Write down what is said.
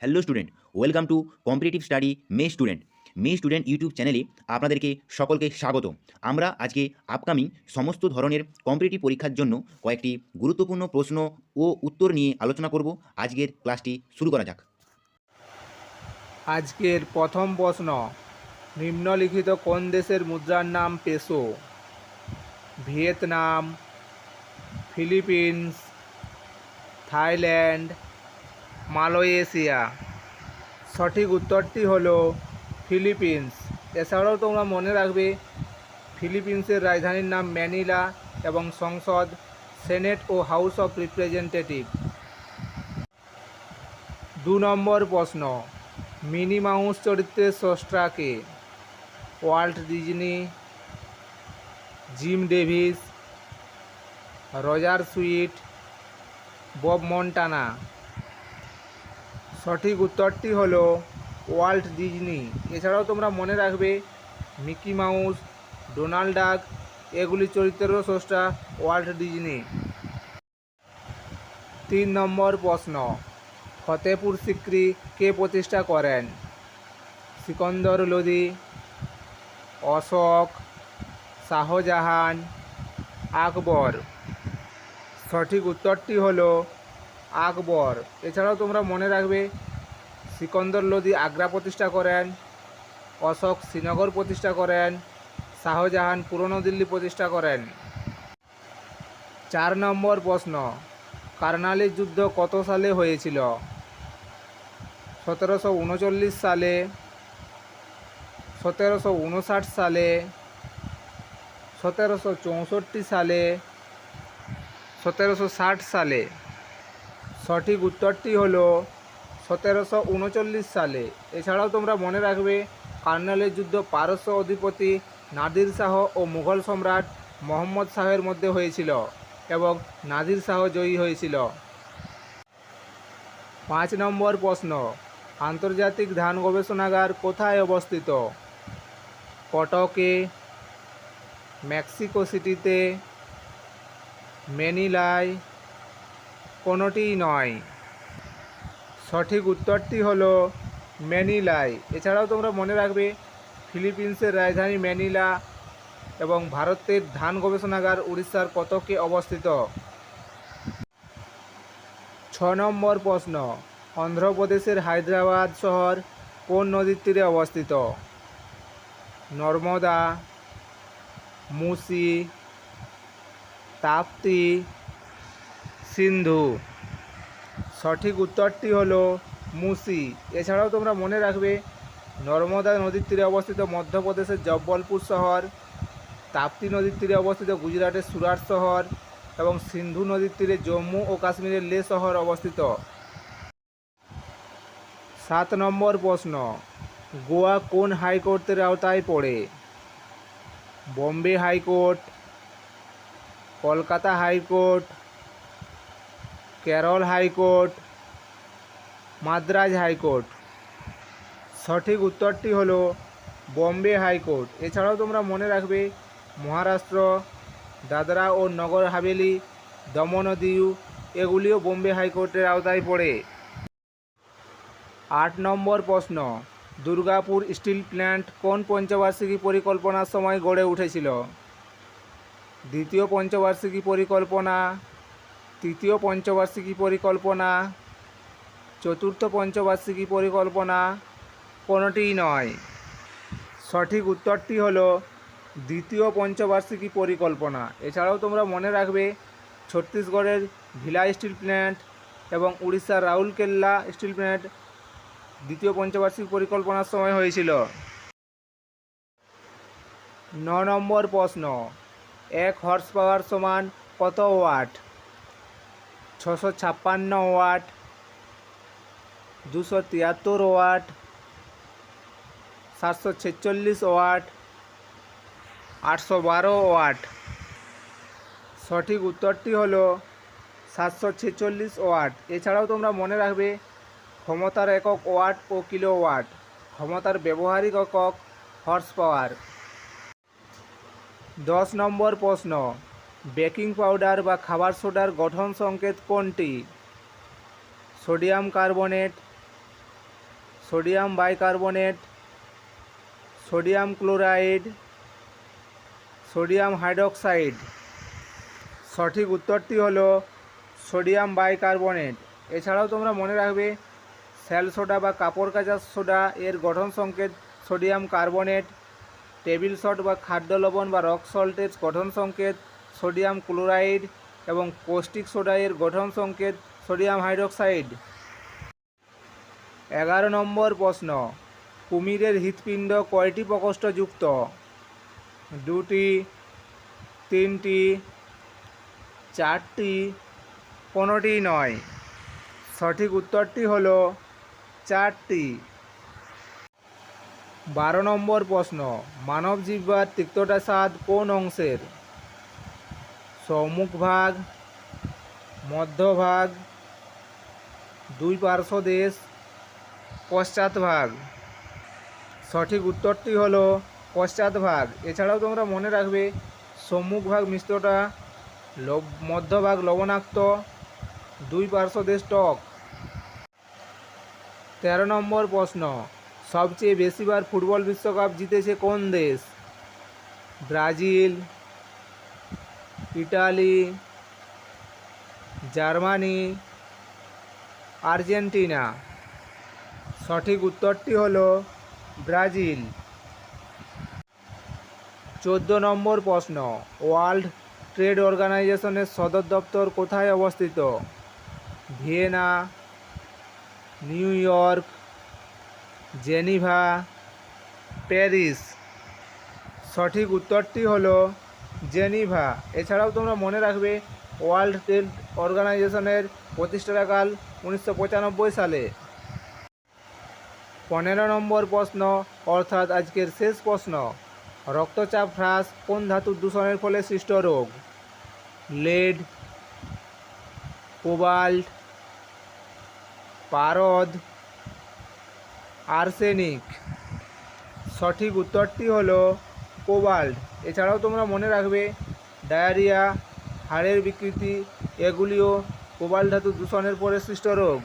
Hello student, welcome to competitive study May student YouTube চ্যানেলে আপনাদেরকে সকলকে স্বাগত। আমরা আজকে আপকামিং সমস্ত ধরনের কম্পিটিটিভ পরীক্ষার জন্য কয়েকটি গুরুত্বপূর্ণ প্রশ্ন ও উত্তর নিয়ে আলোচনা করব। আজকের ক্লাসটি শুরু করা যাক। আজকের প্রথম প্রশ্ন, নিম্নলিখিত কোন দেশের মুদ্রার নাম peso? Vietnam, Philippines, Thailand, Malaysia. সঠিক উত্তরটি হলো ফিলিপিন্স। এছাড়াও তোমরা মনে রাখবে ফিলিপিন্সের রাজধানীর নাম ম্যানিলা এবং সংসদ সেনেট ও হাউস অফ রিপ্রেজেন্টেটিভ। 2 নম্বর প্রশ্ন, মিনি মাউস চরিত্রের স্রষ্টা কে? Walt Disney, Jim Davis, Roger Sweet, Bob Montana. সঠিক উত্তরটি হলো ওয়াল্ট ডিজনি। এছাড়াও তোমরা মনে রাখবে মিকি মাউস, ডোনাল্ড ডাক এগুলি চরিত্রেরও স্রষ্টা ওয়াল্ট ডিজনি। 3 নম্বর প্রশ্ন, ফতেপুর সিক্রি কে প্রতিষ্ঠা করেন? সিকন্দর লোদি, অশোক, শাহজাহান, আকবর। সঠিক উত্তরটি হলো আকবর। এছাড়াও তোমরা মনে রাখবে সিকন্দর লোদি আগ্রা প্রতিষ্ঠা করেন, অশোক শ্রীনগর প্রতিষ্ঠা করেন, শাহজাহান পুরনো দিল্লি প্রতিষ্ঠা করেন। 4 নম্বর প্রশ্ন, কার্নালির যুদ্ধ কত সালে হয়েছিল? 1739 সালে, 1759 সালে, 1764 সালে, 1760 সালে। সঠিক উত্তরটি হলো 1739 সালে। এছাড়াও তোমরা মনে রাখবে কার্নালের যুদ্ধ পারস্য অধিপতি নাদির শাহ ও মুঘল সম্রাট মোহাম্মদ শাহের মধ্যে হয়েছিল এবং নাদির শাহ জয়ী হয়েছিল। 5 নম্বর প্রশ্ন, আন্তর্জাতিক ধান গবেষণাগার কোথায় অবস্থিত? কটকে, মেক্সিকো সিটিতে, ম্যানিলায়, কোনোটিই নয়। সঠিক উত্তরটি হলো ম্যানিলায়। এছাড়াও তোমরা মনে রাখবে ফিলিপিন্সের রাজধানী ম্যানিলা এবং ভারতের ধান গবেষণাগার উড়িষ্যার কটকে অবস্থিত। 6 নম্বর প্রশ্ন, অন্ধ্রপ্রদেশের হায়দ্রাবাদ শহর কোন নদীর তীরে অবস্থিত? নর্মদা, মুসি, তাপ্তি, সিন্ধু। সঠিক উত্তরটি হলো মুসি। এছাড়াও তোমরা মনে রাখবে নর্মদা নদীর তীরে অবস্থিত মধ্যপ্রদেশের জব্বলপুর শহর, তাপ্তি নদীর তীরে অবস্থিত গুজরাটের সুরাট শহর এবং সিন্ধু নদীর তীরে জম্মু ও কাশ্মীরের লে শহর অবস্থিত। 7 নম্বর প্রশ্ন, গোয়া কোন হাইকোর্টের আওতায় পড়ে? Bombay high court, Kolkata high court, Kerala high court, Madras high court. সঠিক উত্তরটি হলো বম্বে হাইকোর্ট। এছাড়াও তোমরা মনে রাখবে মহারাষ্ট্র, দাদরা ও নগর হাভেলি, দমন ও দিউ এগুলিও বম্বে হাইকোর্টের আওতায় পড়ে। 8 নম্বর প্রশ্ন, দুর্গাপুর স্টিল প্ল্যান্ট কোন পঞ্চবার্ষিকী পরিকল্পনার সময় গড়ে উঠেছিল? দ্বিতীয় পঞ্চবার্ষিকী পরিকল্পনা, তৃতীয় পঞ্চবার্ষিকী পরিকল্পনা, চতুর্থ পঞ্চবার্ষিকী পরিকল্পনা, কোনোটিই নয়। সঠিক উত্তরটি হলো দ্বিতীয় পঞ্চবার্ষিকী পরিকল্পনা। এছাড়াও তোমরা মনে রাখবে ছত্তিশগড়ের ভিলাই স্টিল প্ল্যান্ট এবং উড়িষ্যার রাউরকেলা স্টিল প্ল্যান্ট দ্বিতীয় পঞ্চবার্ষিক পরিকল্পনার সময় হয়েছিল। 9 নম্বর প্রশ্ন, 1 হর্স পাওয়ার সমান কত watt? 656 watt, 273 watt, 746 watt, 812 watt. সঠিক উত্তরটি হলো 746 ওয়াট। এছাড়াও তোমরা মনে রাখবে ক্ষমতার একক ওয়াট ও কিলোওয়াট, ক্ষমতার ব্যবহারিক একক হর্স পাওয়ার। 10 নম্বর প্রশ্ন, বেকিং পাউডার বা খাবার সোডার গঠন সংকেত কোনটি? Sodium carbonate, sodium bicarbonate, sodium chloride, sodium hydroxide. সঠিক উত্তরটি হলো সোডিয়াম বাইকার্বনেট। এছাড়াও তোমরা মনে রাখবে স্যাল সোডা বা কাপড় কাচার সোডা এর গঠন সংকেত সোডিয়াম কার্বনেট, টেবিল সল্ট বা খাদ্য লবণ বা রক সল্টের গঠন সংকেত সোডিয়াম ক্লোরাইড এবং কস্টিক সোডা এর গঠন সংকেত সোডিয়াম হাইড্রক্সাইড। 11 নম্বর প্রশ্ন, কুমিরের হৃৎপিণ্ড কয়টি প্রকোষ্ঠযুক্ত? 2টি, 3টি, 4টি, কোনোটিই নয়। সঠিক উত্তরটি হলো 4টি। 12 নম্বর প্রশ্ন, মানব জিহ্বার তিক্ততা স্বাদ কোন অংশের? সম্মুখভাগ, মধ্যভাগ, দুই পার্শ্বদেশ, পশ্চাৎভাগ। সঠিক উত্তরটি হলো পশ্চাৎভাগ। এছাড়াও তোমরা মনে রাখবে সম্মুখভাগ মিষ্টতা, মধ্যভাগ লবণাক্ত, দুই পার্শ্বদেশ টক। 13 নম্বর প্রশ্ন, সবচেয়ে বেশিবার ফুটবল বিশ্বকাপ জিতেছে কোন দেশ? Brazil, Italy, Germany, Argentina. সঠিক উত্তরটি হলো ব্রাজিল। 14 নম্বর প্রশ্ন, ওয়ার্ল্ড ট্রেড অর্গানাইজেশনের সদর দপ্তর কোথায় অবস্থিত? Vienna, new York, Geneva, Paris. সঠিক উত্তরটি হলো জেনিভা। এছাড়াও তোমরা মনে রাখবে ওয়ার্ল্ড ট্রেড অর্গানাইজেশনের প্রতিষ্ঠাকাল 1995 সালে। 15 নম্বর প্রশ্ন অর্থাৎ আজকের শেষ প্রশ্ন, রক্তচাপ হ্রাস কোন ধাতুর দূষণের ফলে সৃষ্ট রোগ? লেড, কোবাল্ট, পারদ, আর্সেনিক। সঠিক উত্তরটি হলো কোবাল্ট। এছাড়াও তোমরা মনে রাখবে ডায়রিয়া, হাড়ের বিকৃতি এগুলিও কোবাল্ট ধাতু দূষণের পরে সৃষ্ট রোগ।